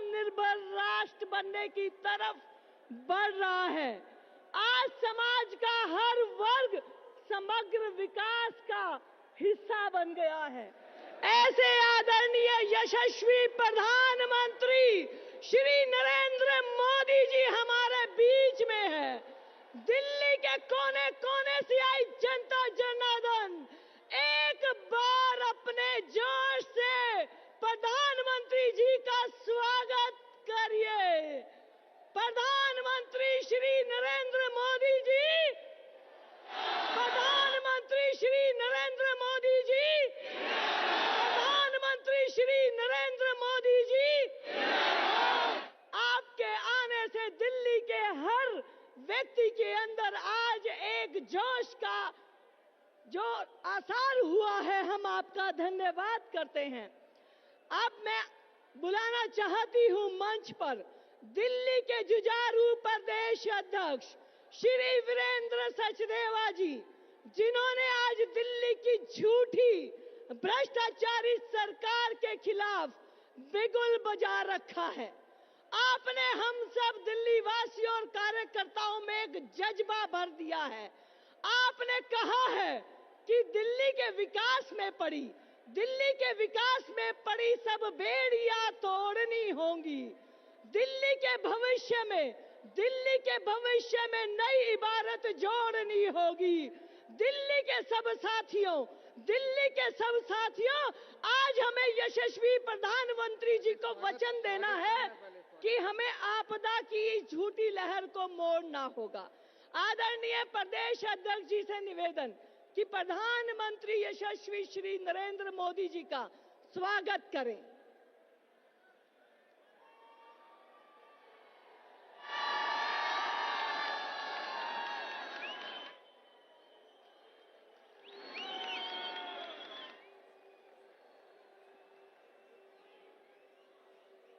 आत्मनिर्भर राष्ट्र बनने की तरफ बढ़ रहा है। आज समाज का हर वर्ग समग्र विकास का हिस्सा बन गया है। ऐसे आदरणीय यशस्वी प्रधानमंत्री श्री नरेंद्र मोदी जी हमारे बीच में है। दिल्ली के कोने कोने से आई जनता जनार्दन एक बार अपने जोश से प्रधानमंत्री जी का स्वागत करिए। प्रधानमंत्री श्री नरेंद्र मोदी जी, प्रधानमंत्री श्री नरेंद्र मोदी जी, प्रधानमंत्री श्री नरेंद्र मोदी जी। आपके आने से दिल्ली के हर व्यक्ति के अंदर आज एक जोश का जो आसार हुआ है, हम आपका धन्यवाद करते हैं। अब मैं बुलाना चाहती हूं मंच पर दिल्ली के जुझारू प्रदेश अध्यक्ष श्री वीरेंद्र सचदेवा जी, जिन्होंने आज दिल्ली की झूठी भ्रष्टाचारी सरकार के खिलाफ बिगुल बजा रखा है। आपने हम सब दिल्ली वासियों और कार्यकर्ताओं में एक जज्बा भर दिया है। आपने कहा है कि दिल्ली के विकास में पड़ी, दिल्ली के विकास में पड़ी सब बेड़ियां तोड़नी होंगी। दिल्ली के भविष्य में, दिल्ली के भविष्य में नई इबारत जोड़नी होगी। दिल्ली के सब साथियों, दिल्ली के सब साथियों, आज हमें यशस्वी प्रधानमंत्री जी को वचन देना है कि हमें आपदा की झूठी लहर को मोड़ना होगा। आदरणीय प्रदेश अध्यक्ष जी से निवेदन कि प्रधानमंत्री यशस्वी श्री नरेंद्र मोदी जी का स्वागत करें।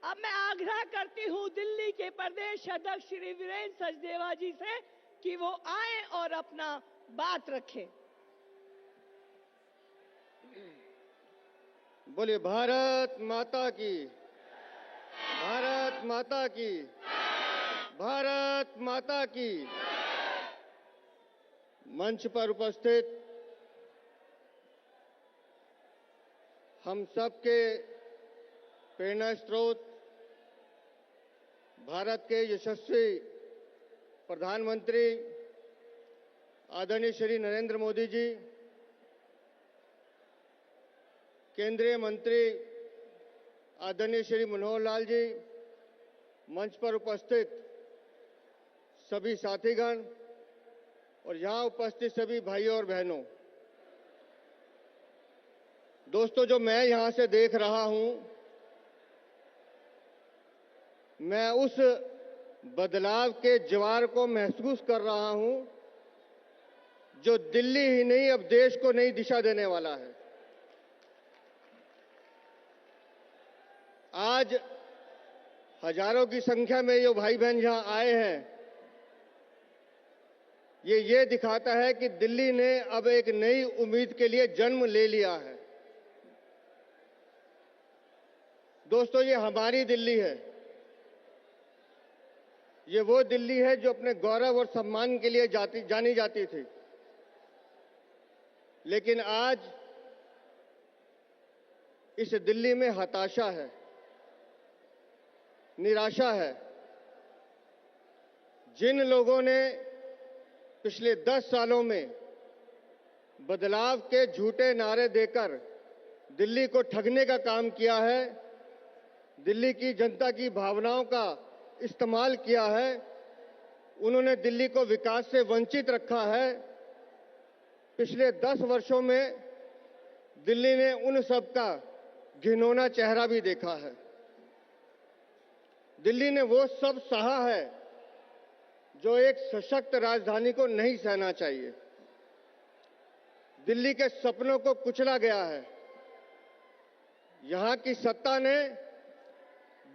अब मैं आग्रह करती हूं दिल्ली के प्रदेश अध्यक्ष श्री वीरेंद्र सचदेवा जी से कि वो आए और अपना बात रखें। बोलिए भारत माता की, भारत माता की, भारत माता की। मंच पर उपस्थित हम सबके प्रेरणा स्रोत भारत के यशस्वी प्रधानमंत्री आदरणीय श्री नरेंद्र मोदी जी, केंद्रीय मंत्री आदरणीय श्री मनोहर लाल जी, मंच पर उपस्थित सभी साथीगण और यहाँ उपस्थित सभी भाइयों और बहनों, दोस्तों, जो मैं यहाँ से देख रहा हूँ, मैं उस बदलाव के ज्वार को महसूस कर रहा हूँ जो दिल्ली ही नहीं अब देश को नई दिशा देने वाला है। आज हजारों की संख्या में जो भाई बहन यहां आए हैं, ये दिखाता है कि दिल्ली ने अब एक नई उम्मीद के लिए जन्म ले लिया है। दोस्तों, ये हमारी दिल्ली है। ये वो दिल्ली है जो अपने गौरव और सम्मान के लिए जानी जाती थी। लेकिन आज इस दिल्ली में हताशा है, निराशा है। जिन लोगों ने पिछले 10 सालों में बदलाव के झूठे नारे देकर दिल्ली को ठगने का काम किया है, दिल्ली की जनता की भावनाओं का इस्तेमाल किया है, उन्होंने दिल्ली को विकास से वंचित रखा है। पिछले 10 वर्षों में दिल्ली ने उन सब का घिनौना चेहरा भी देखा है। दिल्ली ने वो सब सहा है जो एक सशक्त राजधानी को नहीं सहना चाहिए। दिल्ली के सपनों को कुचला गया है। यहां की सत्ता ने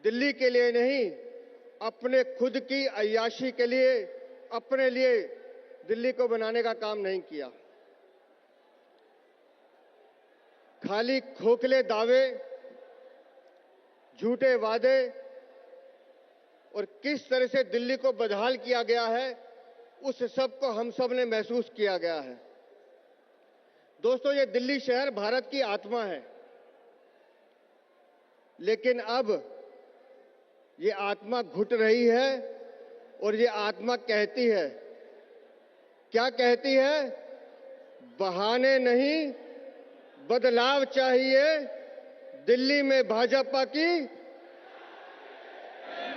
दिल्ली के लिए नहीं, अपने खुद की अय्याशी के लिए, अपने लिए दिल्ली को बनाने का काम नहीं किया। खाली खोखले दावे, झूठे वादे और किस तरह से दिल्ली को बदहाल किया गया है, उस सब को हम सब ने महसूस किया गया है। दोस्तों, ये दिल्ली शहर भारत की आत्मा है, लेकिन अब ये आत्मा घुट रही है और ये आत्मा कहती है, क्या कहती है? बहाने नहीं, बदलाव चाहिए दिल्ली में भाजपा की।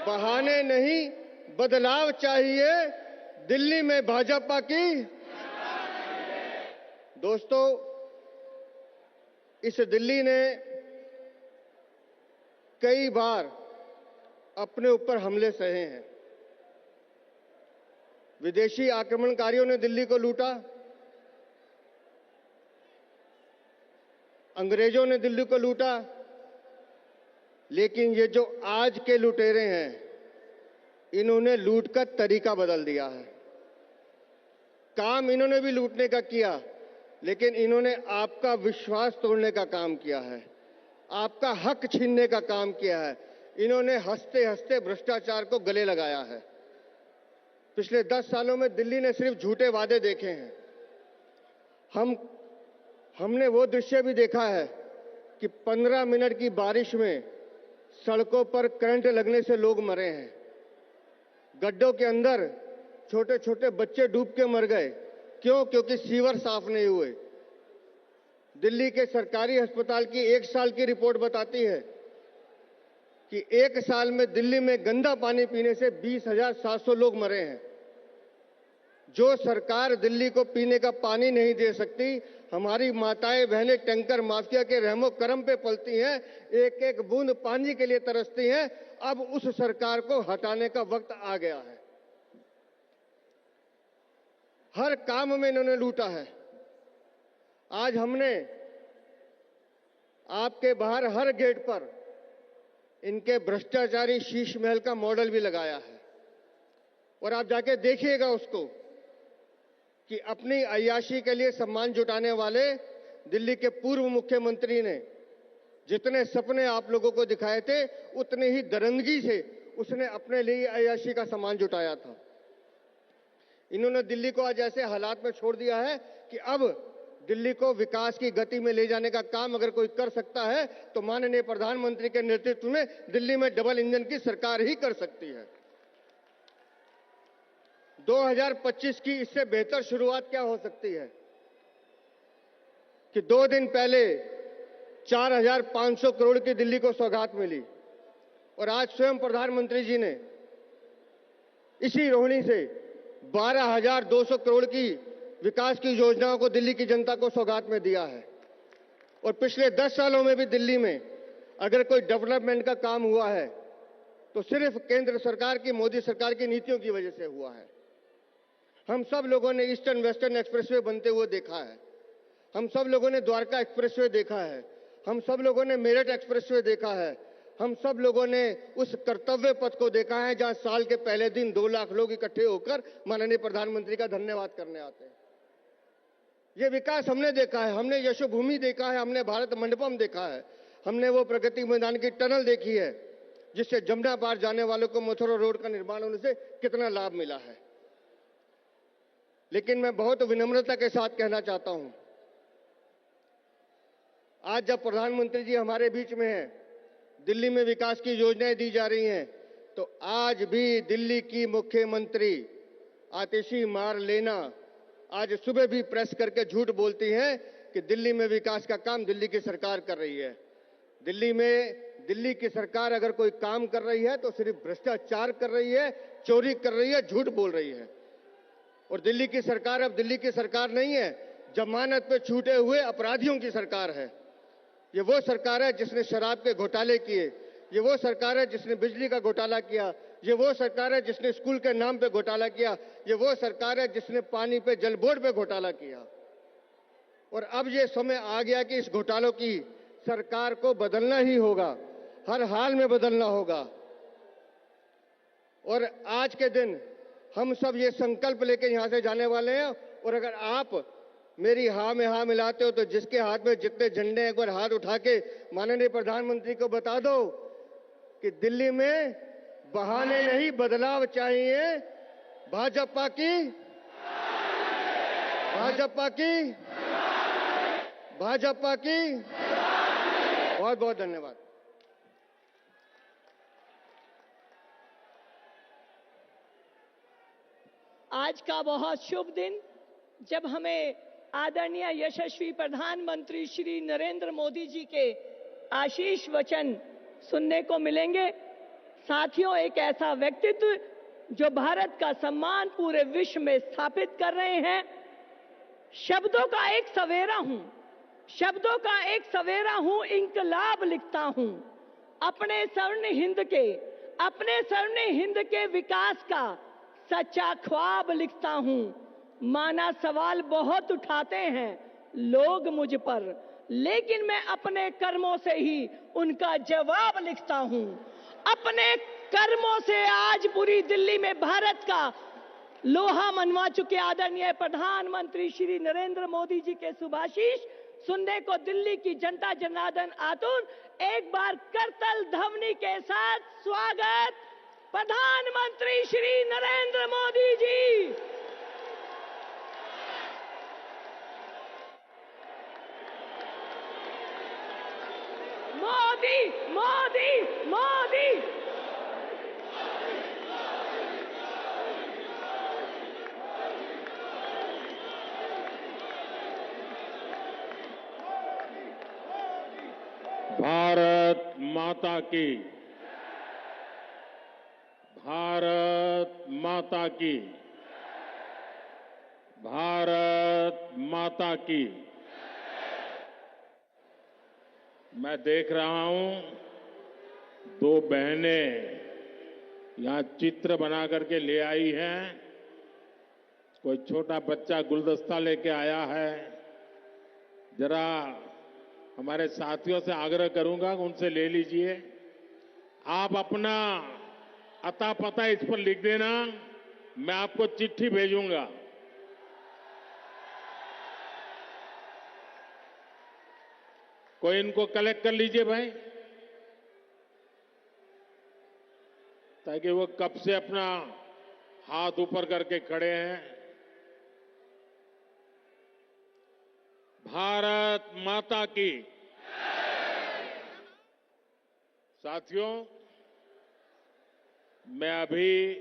बहाने नहीं, बदलाव चाहिए दिल्ली में भाजपा की। दोस्तों, इस दिल्ली ने कई बार अपने ऊपर हमले सहे हैं। विदेशी आक्रमणकारियों ने दिल्ली को लूटा, अंग्रेजों ने दिल्ली को लूटा, लेकिन ये जो आज के लुटेरे हैं, इन्होंने लूट का तरीका बदल दिया है। काम इन्होंने भी लूटने का किया, लेकिन इन्होंने आपका विश्वास तोड़ने का काम किया है, आपका हक छीनने का काम किया है। इन्होंने हंसते हंसते भ्रष्टाचार को गले लगाया है। पिछले 10 सालों में दिल्ली ने सिर्फ झूठे वादे देखे हैं। हमने वो दृश्य भी देखा है कि 15 मिनट की बारिश में सड़कों पर करंट लगने से लोग मरे हैं। गड्ढों के अंदर छोटे छोटे बच्चे डूब के मर गए। क्यों? क्योंकि सीवर साफ नहीं हुए। दिल्ली के सरकारी अस्पताल की 1 साल की रिपोर्ट बताती है कि 1 साल में दिल्ली में गंदा पानी पीने से 20,700 लोग मरे हैं। जो सरकार दिल्ली को पीने का पानी नहीं दे सकती, हमारी माताएं बहनें टैंकर माफिया के रहमो करम पे पलती हैं, एक एक बूंद पानी के लिए तरसती हैं। अब उस सरकार को हटाने का वक्त आ गया है। हर काम में इन्होंने लूटा है। आज हमने आपके बाहर हर गेट पर इनके भ्रष्टाचारी शीश महल का मॉडल भी लगाया है, और आप जाके देखिएगा उसको कि अपनी अय्याशी के लिए सम्मान जुटाने वाले दिल्ली के पूर्व मुख्यमंत्री ने जितने सपने आप लोगों को दिखाए थे, उतने ही दरंदगी से उसने अपने लिए अय्याशी का सम्मान जुटाया था। इन्होंने दिल्ली को आज ऐसे हालात में छोड़ दिया है कि अब दिल्ली को विकास की गति में ले जाने का काम अगर कोई कर सकता है तो माननीय प्रधानमंत्री के नेतृत्व में दिल्ली में डबल इंजन की सरकार ही कर सकती है। 2025 की इससे बेहतर शुरुआत क्या हो सकती है कि 2 दिन पहले 4,500 करोड़ की दिल्ली को सौगात मिली, और आज स्वयं प्रधानमंत्री जी ने इसी रोहिणी से 12,200 करोड़ की विकास की योजनाओं को दिल्ली की जनता को सौगात में दिया है। और पिछले 10 सालों में भी दिल्ली में अगर कोई डेवलपमेंट का काम हुआ है तो सिर्फ केंद्र सरकार की, मोदी सरकार की नीतियों की वजह से हुआ है। हम सब लोगों ने ईस्टर्न वेस्टर्न एक्सप्रेसवे बनते हुए देखा है, हम सब लोगों ने द्वारका एक्सप्रेसवे देखा है, हम सब लोगों ने मेरठ एक्सप्रेसवे देखा है, हम सब लोगों ने उस कर्तव्य पथ को देखा है जहां साल के पहले दिन 2 लाख लोग इकट्ठे होकर माननीय प्रधानमंत्री का धन्यवाद करने आते हैं। ये विकास हमने देखा है, हमने यशोभूमि देखा है, हमने भारत मंडपम देखा है, हमने वो प्रगति मैदान की टनल देखी है जिससे जमुना पार जाने वालों को मथुरा रोड का निर्माण होने से कितना लाभ मिला है। लेकिन मैं बहुत विनम्रता के साथ कहना चाहता हूं, आज जब प्रधानमंत्री जी हमारे बीच में हैं, दिल्ली में विकास की योजनाएं दी जा रही हैं, तो आज भी दिल्ली की मुख्यमंत्री आतिशी मार लेना आज सुबह भी प्रेस करके झूठ बोलती हैं कि दिल्ली में विकास का काम दिल्ली की सरकार कर रही है। दिल्ली की सरकार अगर कोई काम कर रही है तो सिर्फ भ्रष्टाचार कर रही है, चोरी कर रही है, झूठ बोल रही है। और दिल्ली की सरकार अब दिल्ली की सरकार नहीं है, जमानत पे छूटे हुए अपराधियों की सरकार है। ये वो सरकार है जिसने शराब के घोटाले किए, ये वो सरकार है जिसने बिजली का घोटाला किया, ये वो सरकार है जिसने स्कूल के नाम पे घोटाला किया, ये वो सरकार है जिसने पानी पे जल बोर्ड पे घोटाला किया। और अब ये समय आ गया कि इस घोटालों की सरकार को बदलना ही होगा, हर हाल में बदलना होगा। और आज के दिन हम सब ये संकल्प लेके यहां से जाने वाले हैं, और अगर आप मेरी हाँ में हाँ मिलाते हो तो जिसके हाथ में जितने झंडे हैं एक बार हाथ उठा के माननीय प्रधानमंत्री को बता दो कि दिल्ली में बहाने नहीं, बदलाव चाहिए। भाजपा की, भाजपा की, भाजपा की। बहुत बहुत धन्यवाद। आज का बहुत शुभ दिन, जब हमें आदरणीय यशस्वी प्रधानमंत्री श्री नरेंद्र मोदी जी के आशीष वचन सुनने को मिलेंगे। साथियों, एक ऐसा व्यक्तित्व जो भारत का सम्मान पूरे विश्व में स्थापित कर रहे हैं। शब्दों का एक सवेरा हूं, शब्दों का एक सवेरा हूं, इंकलाब लिखता हूं। अपने स्वर्ण हिंद के विकास का सच्चा ख्वाब लिखता हूं। माना सवाल बहुत उठाते हैं लोग मुझ पर, लेकिन मैं अपने कर्मों से ही उनका जवाब लिखता हूं। अपने कर्मों से आज पूरी दिल्ली में भारत का लोहा मनवा चुके आदरणीय प्रधानमंत्री श्री नरेंद्र मोदी जी के शुभाशीष सुनने को दिल्ली की जनता जनार्दन आतुर। एक बार करतल ध्वनि के साथ स्वागत प्रधानमंत्री श्री नरेंद्र मोदी जी। मोदी मोदी मोदी। भारत माता की, भारत माता की, भारत माता की। मैं देख रहा हूं दो बहनें यहां चित्र बना करके ले आई हैं। कोई छोटा बच्चा गुलदस्ता लेके आया है। जरा हमारे साथियों से आग्रह करूंगा कि उनसे ले लीजिए। आप अपना अता पता इस पर लिख देना, मैं आपको चिट्ठी भेजूंगा। कोई इनको कलेक्ट कर लीजिए भाई, ताकि वो कब से अपना हाथ ऊपर करके खड़े हैं। भारत माता की। साथियों, मैं अभी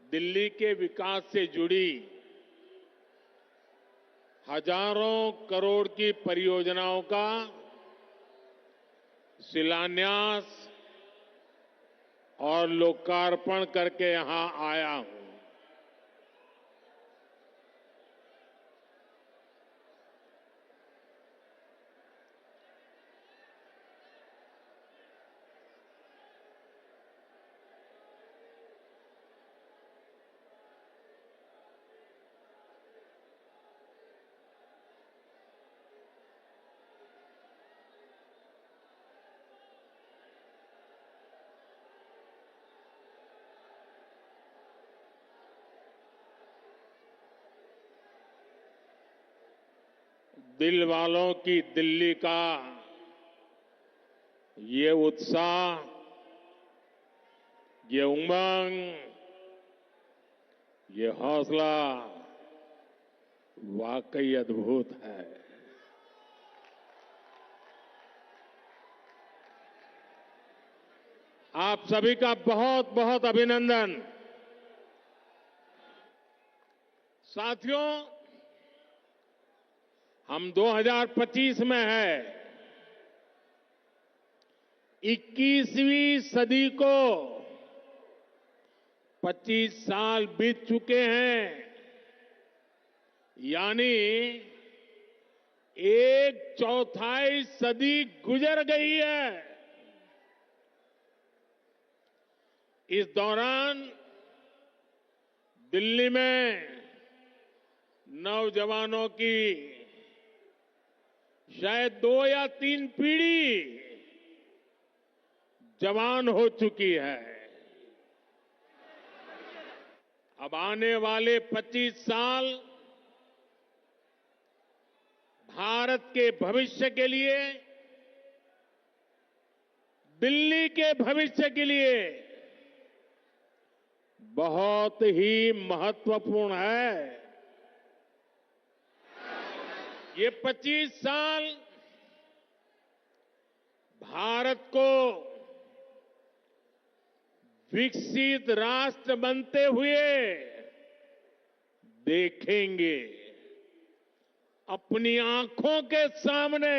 दिल्ली के विकास से जुड़ी हजारों करोड़ की परियोजनाओं का शिलान्यास और लोकार्पण करके यहां आया हूं। दिल वालों की दिल्ली का ये उत्साह, ये उमंग, ये हौसला वाकई अद्भुत है। आप सभी का बहुत बहुत अभिनंदन। साथियों, हम 2025 में है। 21वीं सदी को 25 साल बीत चुके हैं, यानी 1/4 सदी गुजर गई है। इस दौरान दिल्ली में नौजवानों की शायद 2 या 3 पीढ़ी जवान हो चुकी है। अब आने वाले 25 साल भारत के भविष्य के लिए दिल्ली के भविष्य के लिए बहुत ही महत्वपूर्ण है। ये 25 साल भारत को विकसित राष्ट्र बनते हुए देखेंगे। अपनी आंखों के सामने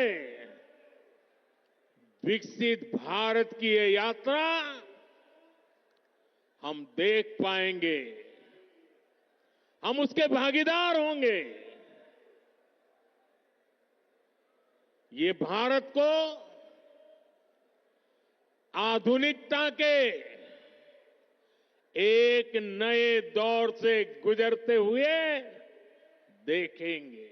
विकसित भारत की ये यात्रा हम देख पाएंगे, हम उसके भागीदार होंगे। ये भारत को आधुनिकता के एक नए दौर से गुजरते हुए देखेंगे।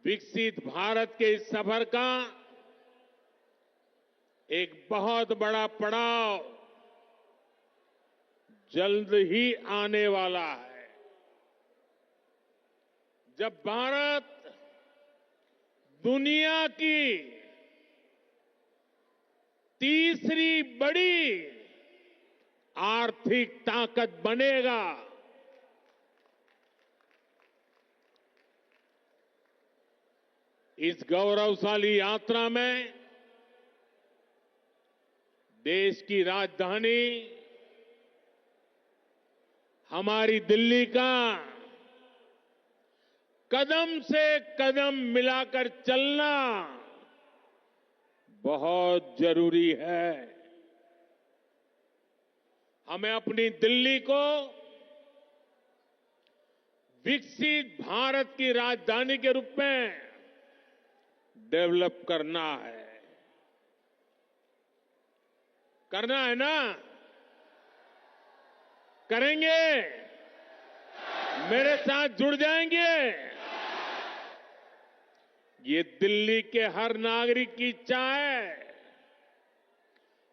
विकसित भारत के इस सफर का एक बहुत बड़ा पड़ाव जल्द ही आने वाला है, जब भारत दुनिया की तीसरी बड़ी आर्थिक ताकत बनेगा। इस गौरवशाली यात्रा में देश की राजधानी हमारी दिल्ली का कदम से कदम मिलाकर चलना बहुत जरूरी है। हमें अपनी दिल्ली को विकसित भारत की राजधानी के रूप में डेवलप करना है। करना है ना? करेंगे? मेरे साथ जुड़ जाएंगे? ये दिल्ली के हर नागरिक की इच्छा है,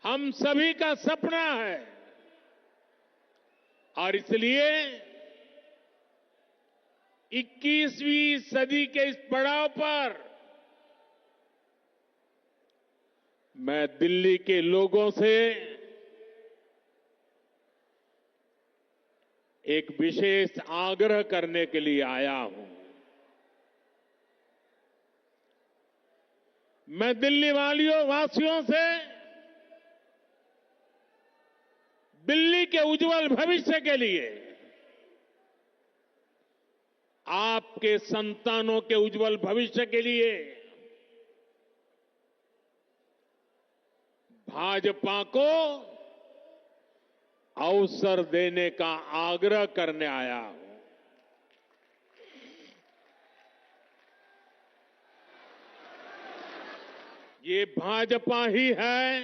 हम सभी का सपना है। और इसलिए 21वीं सदी के इस पड़ाव पर मैं दिल्ली के लोगों से एक विशेष आग्रह करने के लिए आया हूं। मैं दिल्ली वासियों से दिल्ली के उज्जवल भविष्य के लिए, आपके संतानों के उज्जवल भविष्य के लिए भाजपा को अवसर देने का आग्रह करने आया हूं। ये भाजपा ही है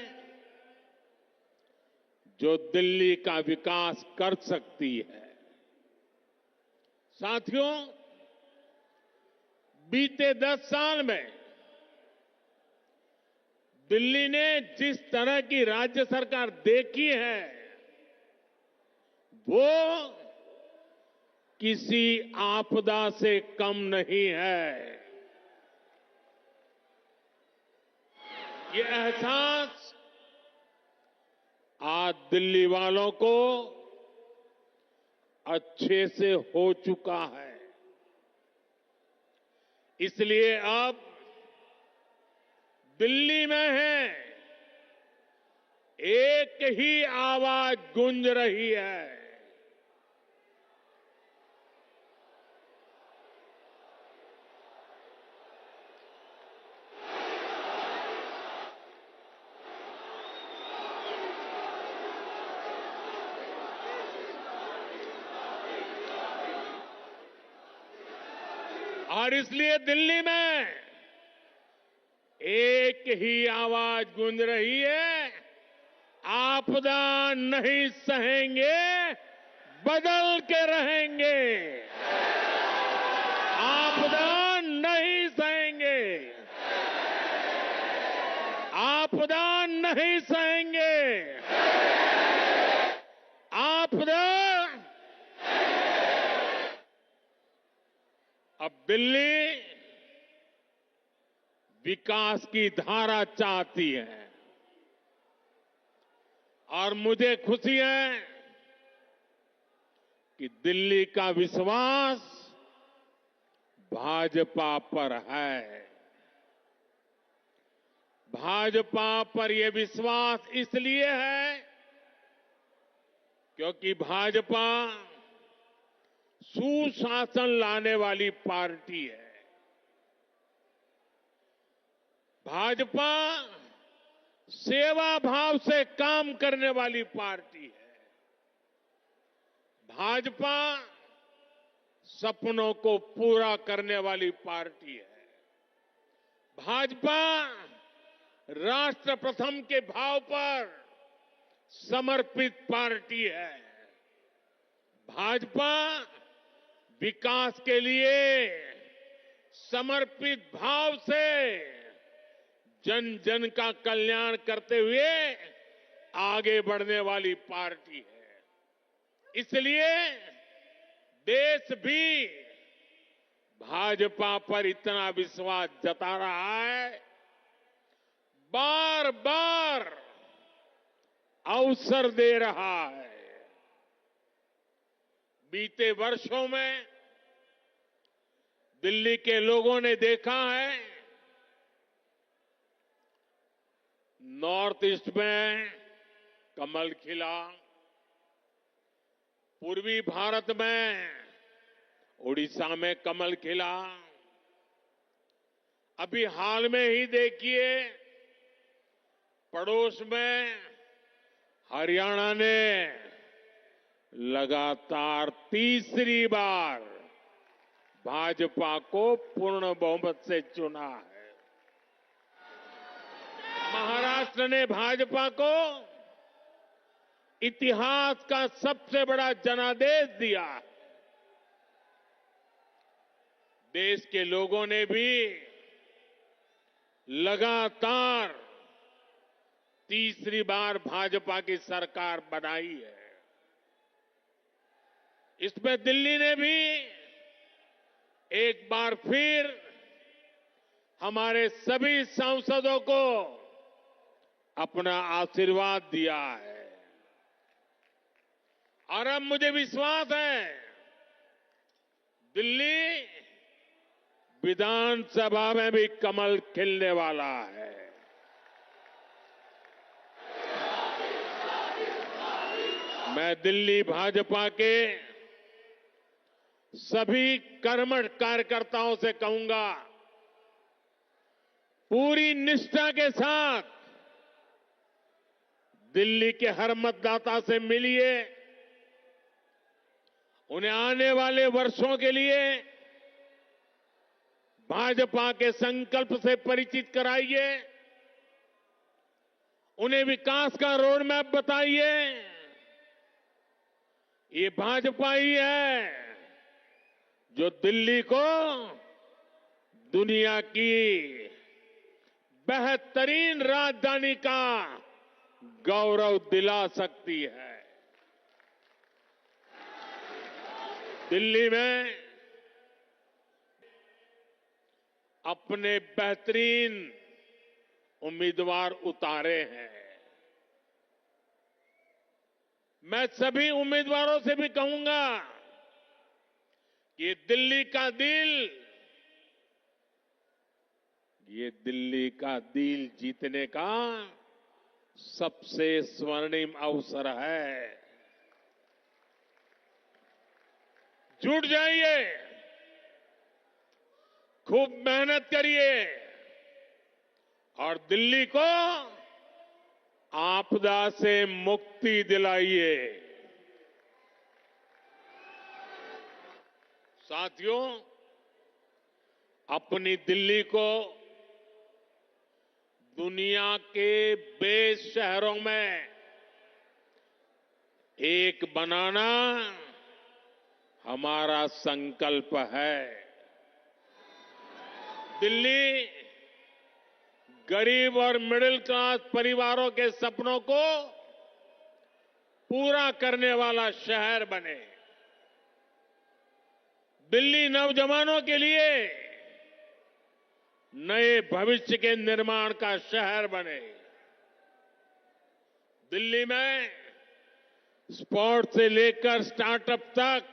जो दिल्ली का विकास कर सकती है। साथियों, बीते 10 साल में दिल्ली ने जिस तरह की राज्य सरकार देखी है, वो किसी आपदा से कम नहीं है। ये एहसास आज दिल्ली वालों को अच्छे से हो चुका है। इसलिए अब दिल्ली में है एक ही आवाज गूंज रही है। और इसलिए दिल्ली में एक ही आवाज गूंज रही है, आपदा नहीं सहेंगे, बदल के रहेंगे। आपदा नहीं सहेंगे, आपदा नहीं सहेंगे, आपदा। अब दिल्ली विकास की धारा चाहती है और मुझे खुशी है कि दिल्ली का विश्वास भाजपा पर है। भाजपा पर यह विश्वास इसलिए है क्योंकि भाजपा सुशासन लाने वाली पार्टी है। भाजपा सेवा भाव से काम करने वाली पार्टी है। भाजपा सपनों को पूरा करने वाली पार्टी है। भाजपा राष्ट्र प्रथम के भाव पर समर्पित पार्टी है। भाजपा विकास के लिए समर्पित भाव से जन जन का कल्याण करते हुए आगे बढ़ने वाली पार्टी है। इसलिए देश भी भाजपा पर इतना विश्वास जता रहा है, बार बार अवसर दे रहा है। बीते वर्षों में दिल्ली के लोगों ने देखा है, नॉर्थ ईस्ट में कमल खिला, पूर्वी भारत में उड़ीसा में कमल खिला, अभी हाल में ही देखिए पड़ोस में हरियाणा ने लगातार तीसरी बार भाजपा को पूर्ण बहुमत से चुना है। महाराष्ट्र ने भाजपा को इतिहास का सबसे बड़ा जनादेश दिया। देश के लोगों ने भी लगातार तीसरी बार भाजपा की सरकार बनाई है। इसमें दिल्ली ने भी एक बार फिर हमारे सभी सांसदों को अपना आशीर्वाद दिया है और अब मुझे विश्वास है दिल्ली विधानसभा में भी कमल खिलने वाला है। मैं दिल्ली भाजपा के सभी कर्मठ कार्यकर्ताओं से कहूंगा, पूरी निष्ठा के साथ दिल्ली के हर मतदाता से मिलिए, उन्हें आने वाले वर्षों के लिए भाजपा के संकल्प से परिचित कराइए, उन्हें विकास का रोड मैप बताइए। ये भाजपा ही है जो दिल्ली को दुनिया की बेहतरीन राजधानी का गौरव दिला सकती है। दिल्ली में अपने बेहतरीन उम्मीदवार उतारे हैं। मैं सभी उम्मीदवारों से भी कहूंगा कि ये दिल्ली का दिल जीतने का सबसे स्वर्णिम अवसर है। जुट जाइए, खूब मेहनत करिए और दिल्ली को आपदा से मुक्ति दिलाइए। साथियों, अपनी दिल्ली को दुनिया के बेस्ट शहरों में एक बनाना हमारा संकल्प है। दिल्ली गरीब और मिडिल क्लास परिवारों के सपनों को पूरा करने वाला शहर बने। दिल्ली नौजवानों के लिए नए भविष्य के निर्माण का शहर बने। दिल्ली में स्पोर्ट्स से लेकर स्टार्टअप तक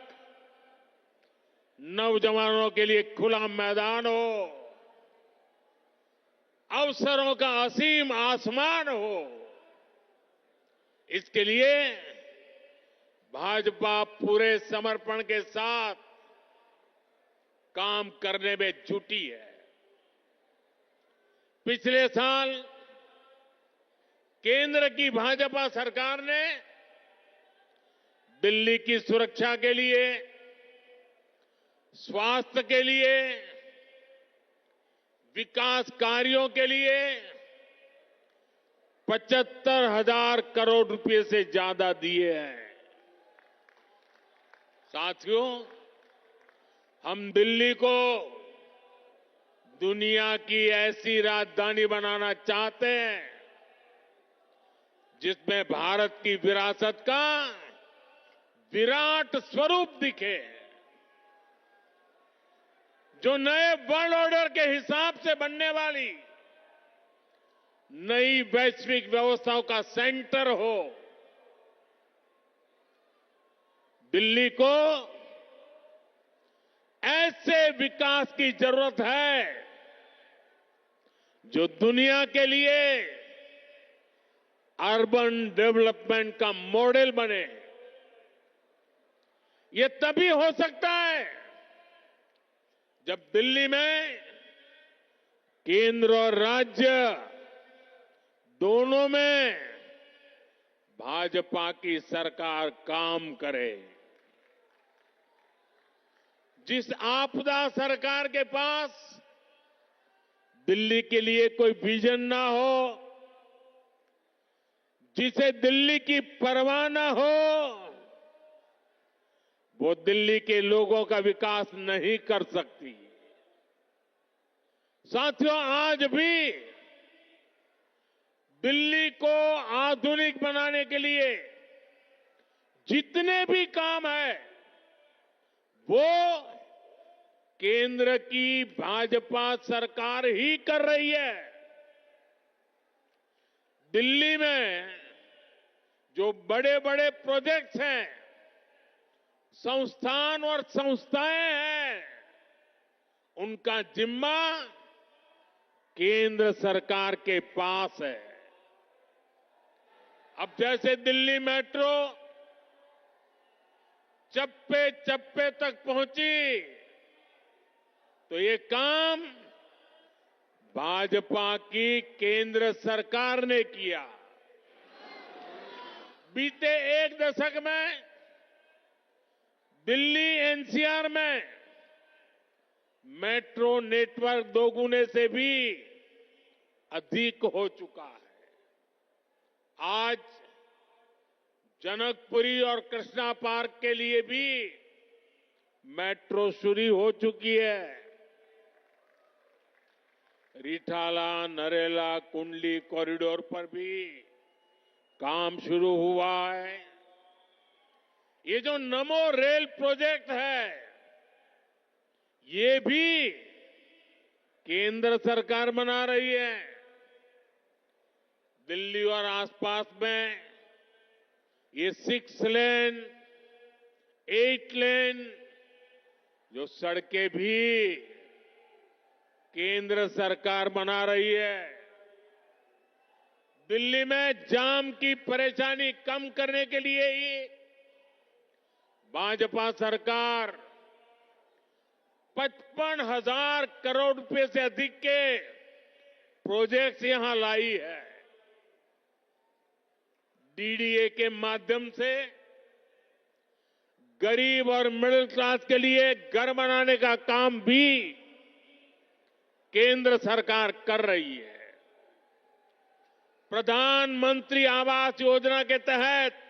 नौजवानों के लिए खुला मैदान हो, अवसरों का असीम आसमान हो। इसके लिए भाजपा पूरे समर्पण के साथ काम करने में जुटी है। पिछले साल केंद्र की भाजपा सरकार ने दिल्ली की सुरक्षा के लिए, स्वास्थ्य के लिए, विकास कार्यों के लिए 75,000 करोड़ रुपए से ज्यादा दिए हैं। साथियों, हम दिल्ली को दुनिया की ऐसी राजधानी बनाना चाहते हैं जिसमें भारत की विरासत का विराट स्वरूप दिखे, जो नए वर्ल्ड ऑर्डर के हिसाब से बनने वाली नई वैश्विक व्यवस्थाओं का सेंटर हो। दिल्ली को ऐसे विकास की जरूरत है जो दुनिया के लिए अर्बन डेवलपमेंट का मॉडल बने। ये तभी हो सकता है जब दिल्ली में केंद्र और राज्य दोनों में भाजपा की सरकार काम करे। जिस आपदा सरकार के पास दिल्ली के लिए कोई विजन ना हो, जिसे दिल्ली की परवाह ना हो, वो दिल्ली के लोगों का विकास नहीं कर सकती। साथियों, आज भी दिल्ली को आधुनिक बनाने के लिए जितने भी काम है वो केंद्र की भाजपा सरकार ही कर रही है। दिल्ली में जो बड़े बड़े प्रोजेक्ट्स हैं, संस्थान और संस्थाएं हैं, उनका जिम्मा केंद्र सरकार के पास है। अब जैसे दिल्ली मेट्रो चप्पे चप्पे तक पहुंची, तो ये काम भाजपा की केंद्र सरकार ने किया। बीते एक दशक में दिल्ली एनसीआर में मेट्रो नेटवर्क दोगुने से भी अधिक हो चुका है। आज जनकपुरी और कृष्णा पार्क के लिए भी मेट्रो शुरू हो चुकी है। रिठाला, नरेला, कुंडली कॉरिडोर पर भी काम शुरू हुआ है। ये जो नमो रेल प्रोजेक्ट है, ये भी केंद्र सरकार बना रही है। दिल्ली और आसपास में ये 6 लेन, 8 लेन जो सड़कें भी केंद्र सरकार बना रही है। दिल्ली में जाम की परेशानी कम करने के लिए ही भाजपा सरकार 55,000 करोड़ रुपए से अधिक के प्रोजेक्ट्स यहां लाई है। डीडीए के माध्यम से गरीब और मिडिल क्लास के लिए घर बनाने का काम भी केंद्र सरकार कर रही है। प्रधानमंत्री आवास योजना के तहत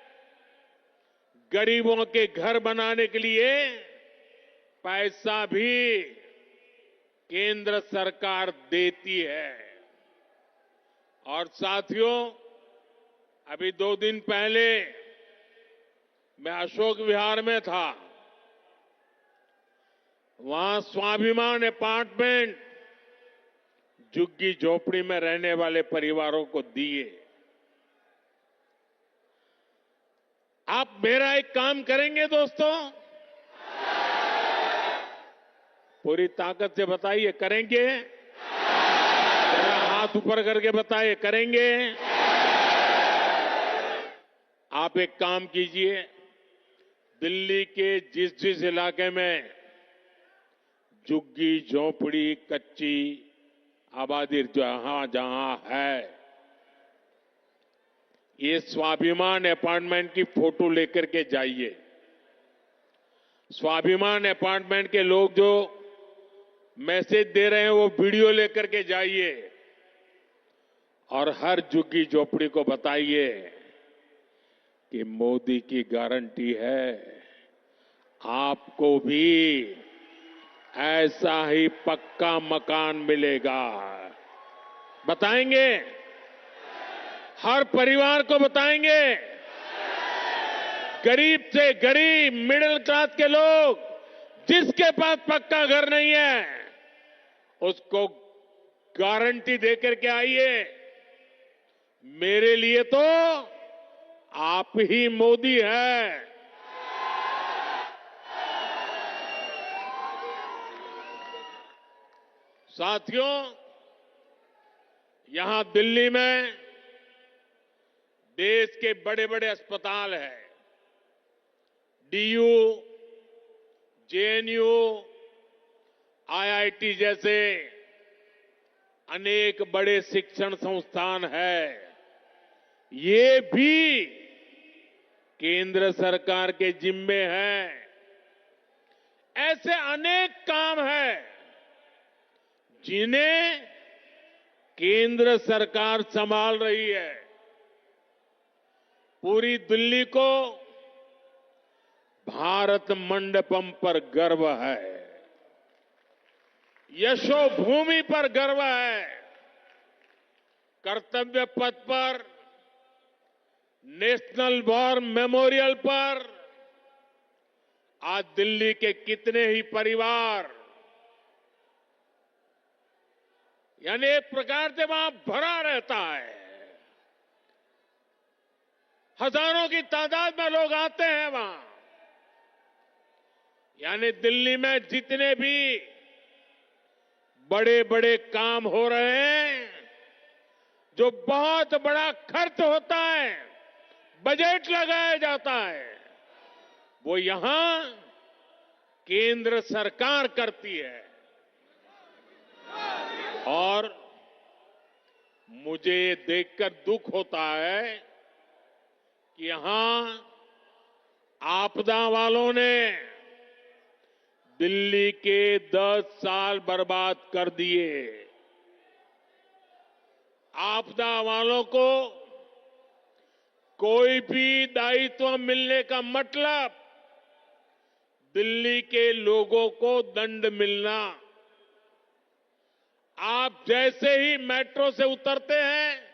गरीबों के घर बनाने के लिए पैसा भी केंद्र सरकार देती है। और साथियों, अभी 2 दिन पहले मैं अशोक विहार में था। वहां स्वाभिमान अपार्टमेंट झुग्गी झोपड़ी में रहने वाले परिवारों को दिए। आप मेरा एक काम करेंगे दोस्तों, पूरी ताकत से बताइए, करेंगे? जरा हाथ ऊपर करके बताइए, करेंगे? आप एक काम कीजिए, दिल्ली के जिस जिस इलाके में झुग्गी झोपड़ी कच्ची आबादी जहां जहां है, ये स्वाभिमान अपार्टमेंट की फोटो लेकर के जाइए। स्वाभिमान अपार्टमेंट के लोग जो मैसेज दे रहे हैं वो वीडियो लेकर के जाइए और हर झुग्गी झोपड़ी को बताइए कि मोदी की गारंटी है, आपको भी ऐसा ही पक्का मकान मिलेगा। बताएंगे? हर परिवार को बताएंगे। गरीब से गरीब मिडिल क्लास के लोग जिसके पास पक्का घर नहीं है उसको गारंटी देकर के आइए। मेरे लिए तो आप ही मोदी है। साथियों, यहां दिल्ली में देश के बड़े बड़े अस्पताल हैं। डीयू, जेएनयू, आईआईटी जैसे अनेक बड़े शिक्षण संस्थान हैं। ये भी केंद्र सरकार के जिम्मे हैं। ऐसे अनेक काम हैं जिन्हें केंद्र सरकार संभाल रही है। पूरी दिल्ली को भारत मंडपम पर गर्व है, यशोभूमि पर गर्व है। कर्तव्य पथ पर, नेशनल वॉर मेमोरियल पर आज दिल्ली के कितने ही परिवार, यानी एक प्रकार से वहां भरा रहता है। हजारों की तादाद में लोग आते हैं वहां। यानी दिल्ली में जितने भी बड़े बड़े काम हो रहे हैं, जो बहुत बड़ा खर्च होता है, बजट लगाया जाता है, वो यहां केंद्र सरकार करती है। और मुझे देखकर दुख होता है कि यहां आपदा वालों ने दिल्ली के 10 साल बर्बाद कर दिए। आपदा वालों को कोई भी दायित्व मिलने का मतलब दिल्ली के लोगों को दंड मिलना। आप जैसे ही मेट्रो से उतरते हैं,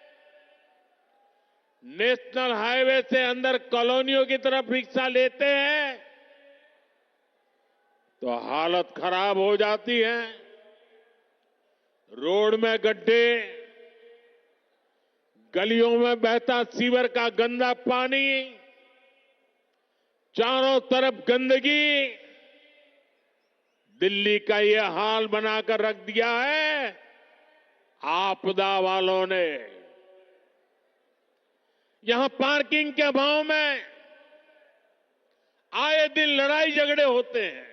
नेशनल हाईवे से अंदर कॉलोनियों की तरफ रिक्शा लेते हैं तो हालत खराब हो जाती है। रोड में गड्ढे, गलियों में बहता सीवर का गंदा पानी, चारों तरफ गंदगी, दिल्ली का ये हाल बनाकर रख दिया है आपदा वालों ने। यहां पार्किंग के अभाव में आए दिन लड़ाई झगड़े होते हैं।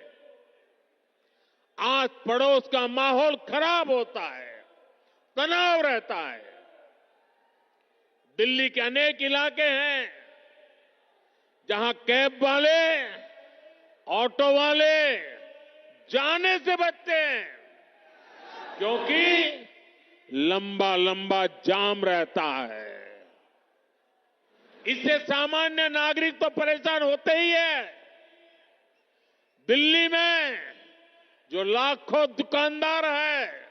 आस पड़ोस का माहौल खराब होता है, तनाव रहता है। दिल्ली के अनेक इलाके हैं जहां कैब वाले, ऑटो वाले जाने से बचते हैं क्योंकि लंबा लंबा जाम रहता है। इससे सामान्य नागरिक तो परेशान होते ही है। दिल्ली में जो लाखों दुकानदार है,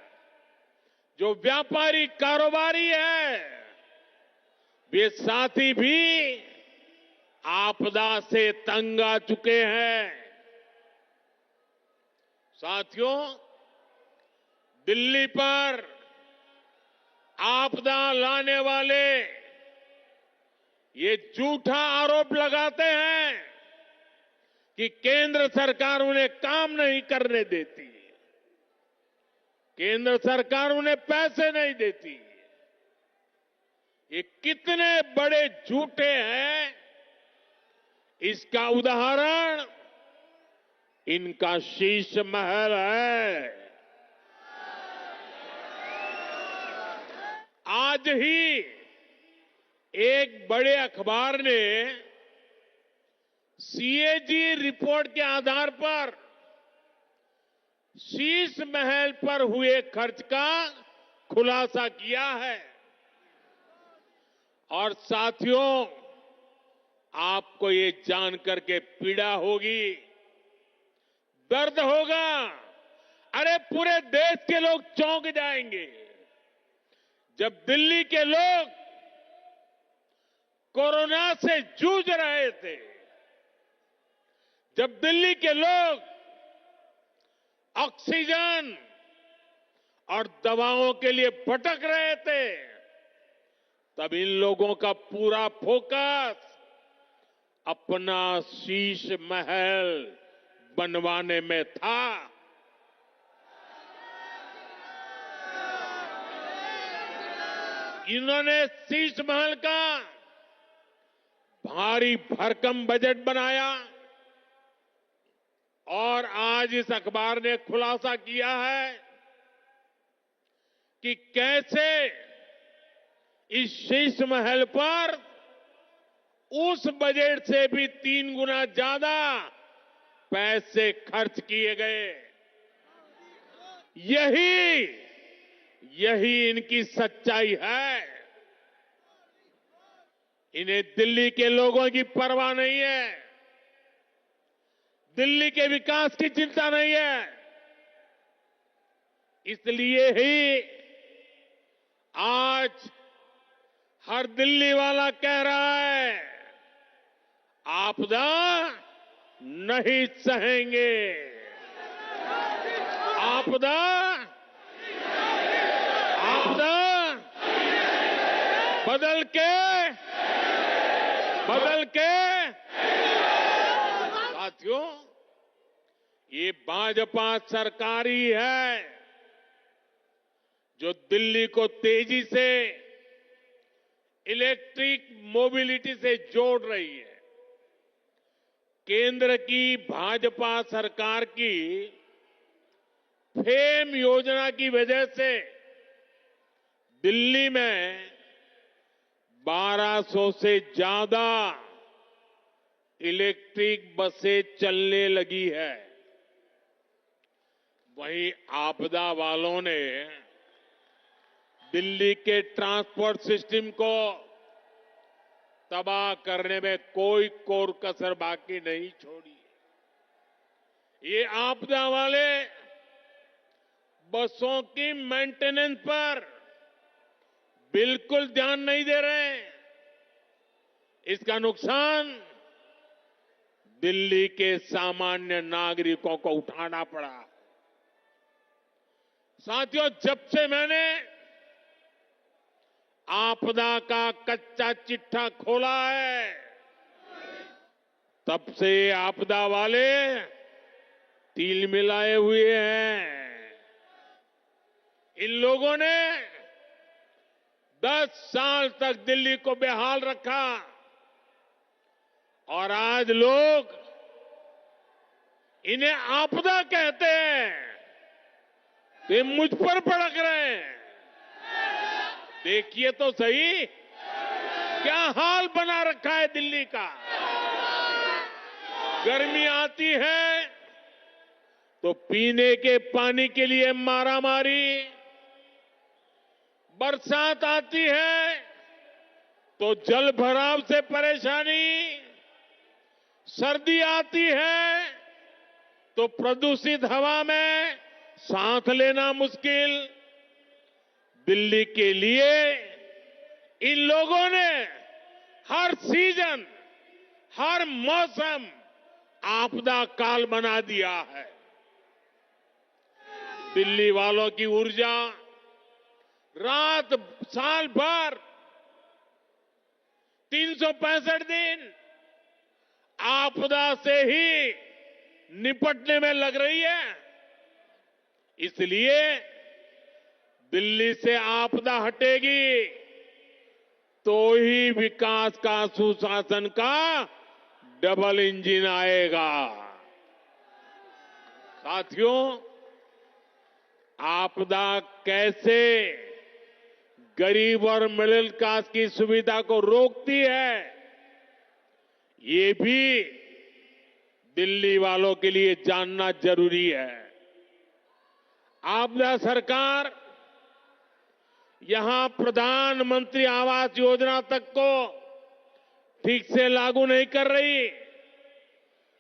जो व्यापारी कारोबारी है, वे साथी भी आपदा से तंग आ चुके हैं। साथियों, दिल्ली पर आपदा लाने वाले ये झूठा आरोप लगाते हैं कि केंद्र सरकार उन्हें काम नहीं करने देती, केंद्र सरकार उन्हें पैसे नहीं देती। ये कितने बड़े झूठे हैं, इसका उदाहरण इनका शीश महल है। आज ही एक बड़े अखबार ने सीएजी रिपोर्ट के आधार पर शीश महल पर हुए खर्च का खुलासा किया है। और साथियों, आपको ये जानकर के पीड़ा होगी, दर्द होगा, अरे पूरे देश के लोग चौंक जाएंगे जब दिल्ली के लोग कोरोना से जूझ रहे थे, जब दिल्ली के लोग ऑक्सीजन और दवाओं के लिए भटक रहे थे, तब इन लोगों का पूरा फोकस अपना शीश महल बनवाने में था। इन्होंने शीश महल का भारी भरकम बजट बनाया और आज इस अखबार ने खुलासा किया है कि कैसे इस शीश महल पर उस बजट से भी 3 गुना ज्यादा पैसे खर्च किए गए। यही इनकी सच्चाई है। इन्हें दिल्ली के लोगों की परवाह नहीं है, दिल्ली के विकास की चिंता नहीं है। इसलिए ही आज हर दिल्ली वाला कह रहा है, आपदा नहीं सहेंगे, आपदा बदल के साथियों, ये भाजपा सरकार ही है जो दिल्ली को तेजी से इलेक्ट्रिक मोबिलिटी से जोड़ रही है। केंद्र की भाजपा सरकार की फेम योजना की वजह से दिल्ली में 1200 से ज्यादा इलेक्ट्रिक बसें चलने लगी है। वहीं आपदा वालों ने दिल्ली के ट्रांसपोर्ट सिस्टम को तबाह करने में कोई कोर कसर बाकी नहीं छोड़ी। ये आपदा वाले बसों की मेंटेनेंस पर बिल्कुल ध्यान नहीं दे रहे हैं। इसका नुकसान दिल्ली के सामान्य नागरिकों को उठाना पड़ा। साथियों, जब से मैंने आपदा का कच्चा चिट्ठा खोला है, तब से आपदा वाले तिल मिलाए हुए हैं। इन लोगों ने 10 साल तक दिल्ली को बेहाल रखा और आज लोग इन्हें आपदा कहते हैं, तो ये मुझ पर भड़क रहे हैं। देखिए तो सही क्या हाल बना रखा है दिल्ली का। गर्मी आती है तो पीने के पानी के लिए मारामारी, बरसात आती है तो जल भराव से परेशानी, सर्दी आती है तो प्रदूषित हवा में सांस लेना मुश्किल। दिल्ली के लिए इन लोगों ने हर सीजन, हर मौसम आपदा काल बना दिया है। दिल्ली वालों की ऊर्जा रात साल भर 365 दिन आपदा से ही निपटने में लग रही है। इसलिए दिल्ली से आपदा हटेगी तो ही विकास का सुशासन का डबल इंजन आएगा। साथियों, आपदा कैसे गरीब और मिडिल क्लास की सुविधा को रोकती है, ये भी दिल्ली वालों के लिए जानना जरूरी है। आपदा सरकार यहां प्रधानमंत्री आवास योजना तक को ठीक से लागू नहीं कर रही,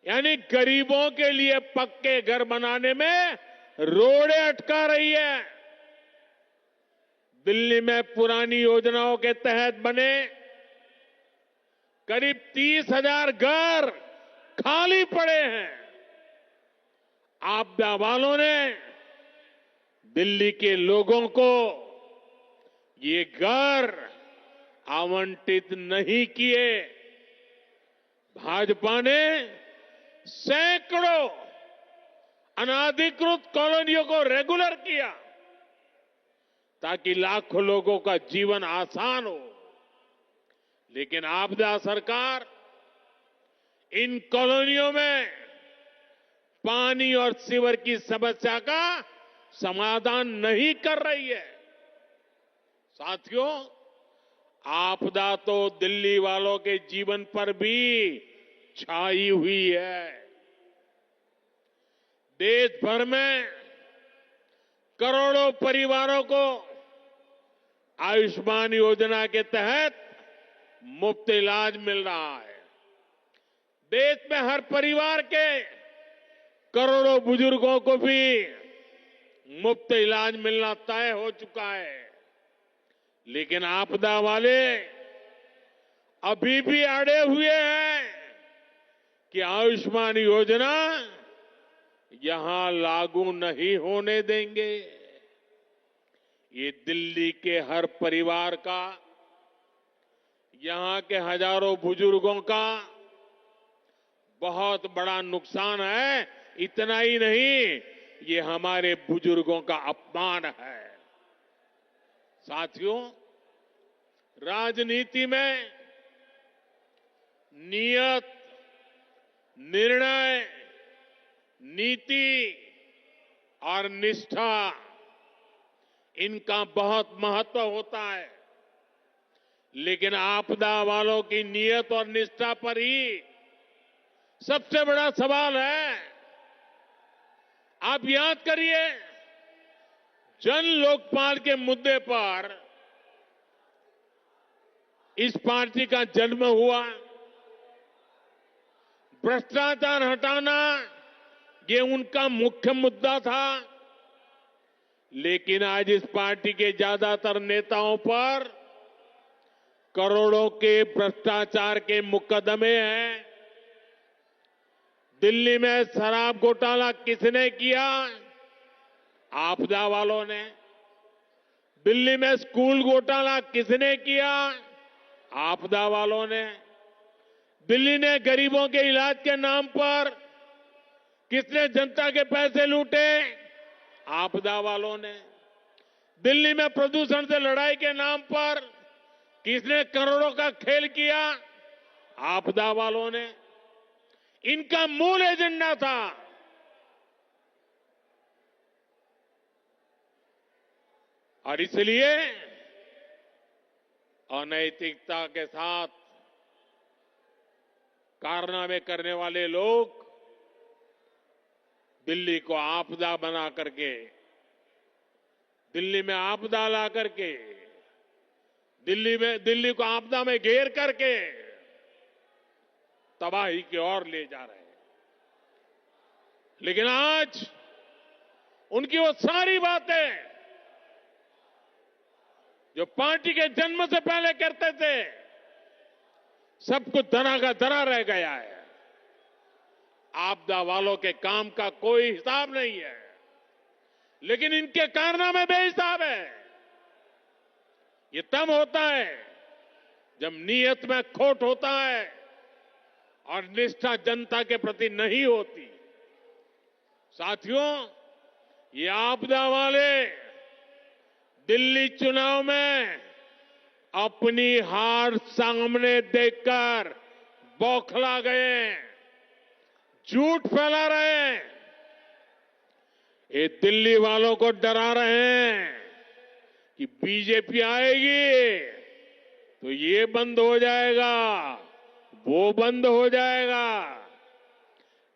यानी गरीबों के लिए पक्के घर बनाने में रोड़े अटका रही है। दिल्ली में पुरानी योजनाओं के तहत बने करीब 30,000 घर खाली पड़े हैं। आपदा वालों ने दिल्ली के लोगों को ये घर आवंटित नहीं किए। भाजपा ने सैकड़ों अनाधिकृत कॉलोनियों को रेगुलर किया ताकि लाखों लोगों का जीवन आसान हो। लेकिन आपदा सरकार इन कॉलोनियों में पानी और सीवर की समस्या का समाधान नहीं कर रही है। साथियों, आपदा तो दिल्ली वालों के जीवन पर भी छाई हुई है। देश भर में करोड़ों परिवारों को आयुष्मान योजना के तहत मुफ्त इलाज मिल रहा है। देश में हर परिवार के करोड़ों बुजुर्गों को भी मुफ्त इलाज मिलना तय हो चुका है। लेकिन आपदा वाले अभी भी अड़े हुए हैं कि आयुष्मान योजना यहां लागू नहीं होने देंगे। ये दिल्ली के हर परिवार का, यहां के हजारों बुजुर्गों का बहुत बड़ा नुकसान है। इतना ही नहीं, ये हमारे बुजुर्गों का अपमान है। साथियों, राजनीति में नियत, निर्णय, नीति और निष्ठा, इनका बहुत महत्व होता है। लेकिन आपदा वालों की नियत और निष्ठा पर ही सबसे बड़ा सवाल है। आप याद करिए, जन लोकपाल के मुद्दे पर इस पार्टी का जन्म हुआ। भ्रष्टाचार हटाना ये उनका मुख्य मुद्दा था। लेकिन आज इस पार्टी के ज्यादातर नेताओं पर करोड़ों के भ्रष्टाचार के मुकदमे हैं। दिल्ली में शराब घोटाला किसने किया? आपदा वालों ने। दिल्ली में स्कूल घोटाला किसने किया? आपदा वालों ने। दिल्ली ने गरीबों के इलाज के नाम पर किसने जनता के पैसे लूटे? आपदा वालों ने। दिल्ली में प्रदूषण से लड़ाई के नाम पर किसने करोड़ों का खेल किया? आपदा वालों ने। इनका मूल एजेंडा था और इसलिए अनैतिकता के साथ कारनामे करने वाले लोग दिल्ली को आपदा बना करके, दिल्ली में आपदा ला करके, दिल्ली को आपदा में घेर करके तबाही की ओर ले जा रहे हैं। लेकिन आज उनकी वो सारी बातें जो पार्टी के जन्म से पहले करते थे, सब कुछ धरा का धरा रह गया है। आपदा वालों के काम का कोई हिसाब नहीं है, लेकिन इनके कारनामे बेहिसाब है। ये तब होता है जब नीयत में खोट होता है और निष्ठा जनता के प्रति नहीं होती। साथियों, ये आपदा वाले दिल्ली चुनाव में अपनी हार सामने देखकर बौखला गए, झूठ फैला रहे हैं। ये दिल्ली वालों को डरा रहे हैं कि बीजेपी आएगी तो ये बंद हो जाएगा, वो बंद हो जाएगा।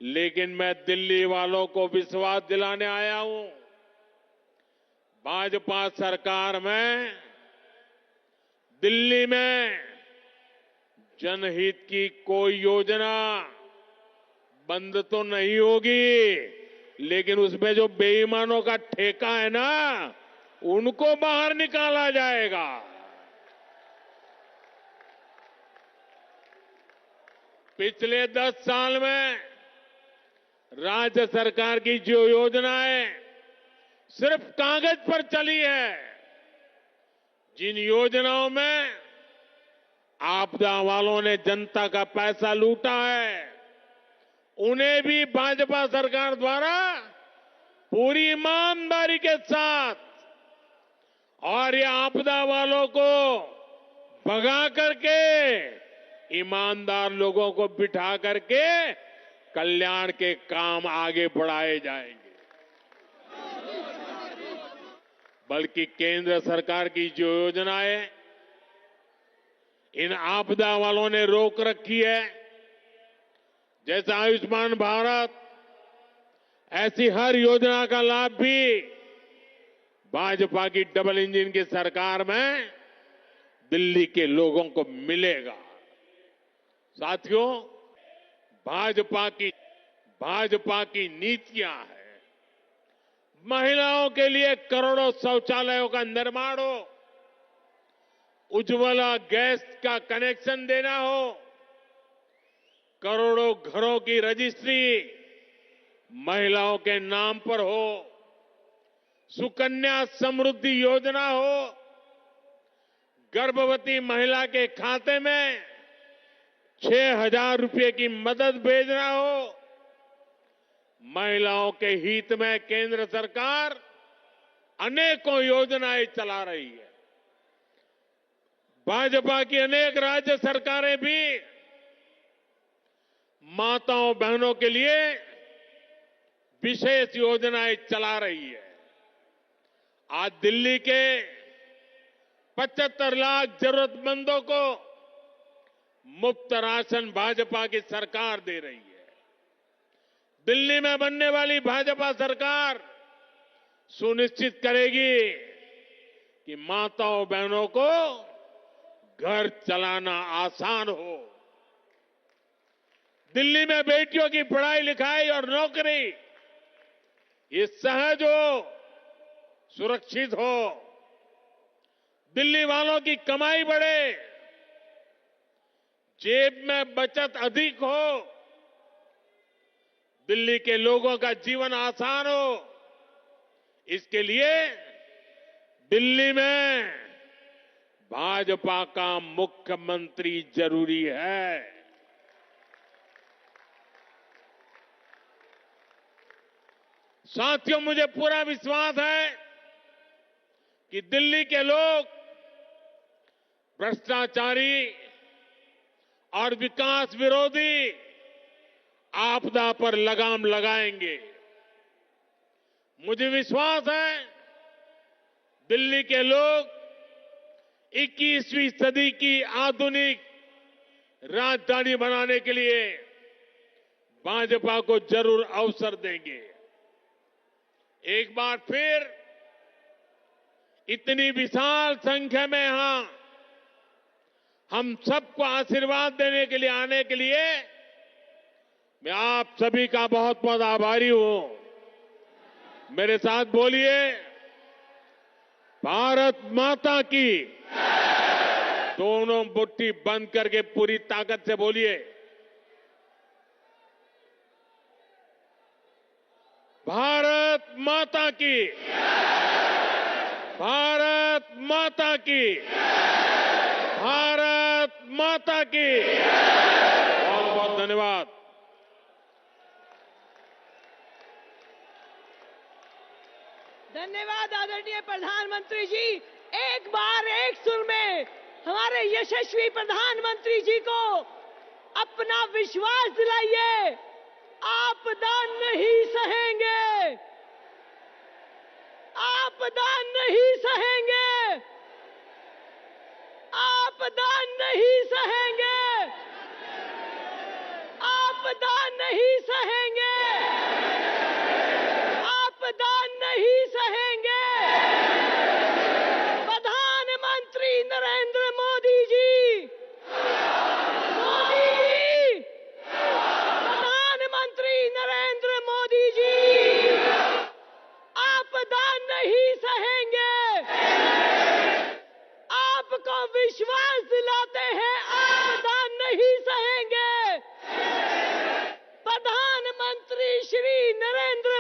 लेकिन मैं दिल्ली वालों को विश्वास दिलाने आया हूं, भाजपा सरकार में दिल्ली में जनहित की कोई योजना बंद तो नहीं होगी, लेकिन उसमें जो बेईमानों का ठेका है ना, उनको बाहर निकाला जाएगा। पिछले 10 साल में राज्य सरकार की जो योजनाएं सिर्फ कागज पर चली है, जिन योजनाओं में आपदा वालों ने जनता का पैसा लूटा है, उन्हें भी भाजपा सरकार द्वारा पूरी ईमानदारी के साथ और ये आपदा वालों को भगा करके ईमानदार लोगों को बिठा करके कल्याण के काम आगे बढ़ाए जाएंगे। बल्कि केंद्र सरकार की जो योजनाएं इन आपदा वालों ने रोक रखी है, जैसे आयुष्मान भारत, ऐसी हर योजना का लाभ भी भाजपा की डबल इंजन की सरकार में दिल्ली के लोगों को मिलेगा। साथियों, भाजपा की नीतियां हैं, महिलाओं के लिए करोड़ों शौचालयों का निर्माण हो, उज्ज्वला गैस का कनेक्शन देना हो, करोड़ों घरों की रजिस्ट्री महिलाओं के नाम पर हो, सुकन्या समृद्धि योजना हो, गर्भवती महिला के खाते में 6,000 रुपए की मदद भेजना हो। महिलाओं के हित में केंद्र सरकार अनेकों योजनाएं चला रही है। भाजपा की अनेक राज्य सरकारें भी माताओं बहनों के लिए विशेष योजनाएं चला रही है। आज दिल्ली के 75 लाख जरूरतमंदों को मुफ्त राशन भाजपा की सरकार दे रही है। दिल्ली में बनने वाली भाजपा सरकार सुनिश्चित करेगी कि माताओं बहनों को घर चलाना आसान हो। दिल्ली में बेटियों की पढ़ाई लिखाई और नौकरी ये सहज हो, सुरक्षित हो। दिल्ली वालों की कमाई बढ़े, जेब में बचत अधिक हो, दिल्ली के लोगों का जीवन आसान हो। इसके लिए दिल्ली में भाजपा का मुख्यमंत्री जरूरी है। साथियों, मुझे पूरा विश्वास है कि दिल्ली के लोग भ्रष्टाचारी और विकास विरोधी आपदा पर लगाम लगाएंगे। मुझे विश्वास है दिल्ली के लोग 21वीं सदी की आधुनिक राजधानी बनाने के लिए भाजपा को जरूर अवसर देंगे। एक बार फिर इतनी विशाल संख्या में यहां हम सबको आशीर्वाद देने के लिए आने के लिए मैं आप सभी का बहुत बहुत आभारी हूं। मेरे साथ बोलिए, भारत माता की। दोनों मुट्ठी बंद करके पूरी ताकत से बोलिए, भारत माता की। भारत माता की, भारत माता की। बहुत बहुत धन्यवाद। धन्यवाद आदरणीय प्रधानमंत्री जी। एक बार एक सुर में हमारे यशस्वी प्रधानमंत्री जी को अपना विश्वास दिलाइए। आपदा नहीं सहेंगे, आपदा नहीं सहेंगे, आपदा नहीं सहेंगे, आपदा नहीं सहेंगे, आपदा नहीं सहेंगे। प्रधानमंत्री नरेंद्र मोदी जी, मोदी जी, प्रधानमंत्री नरेंद्र मोदी जी, आपदा नहीं सहेंगे। आपको विश्वास दिलाते हैं, आपदा नहीं सहेंगे। प्रधानमंत्री श्री नरेंद्र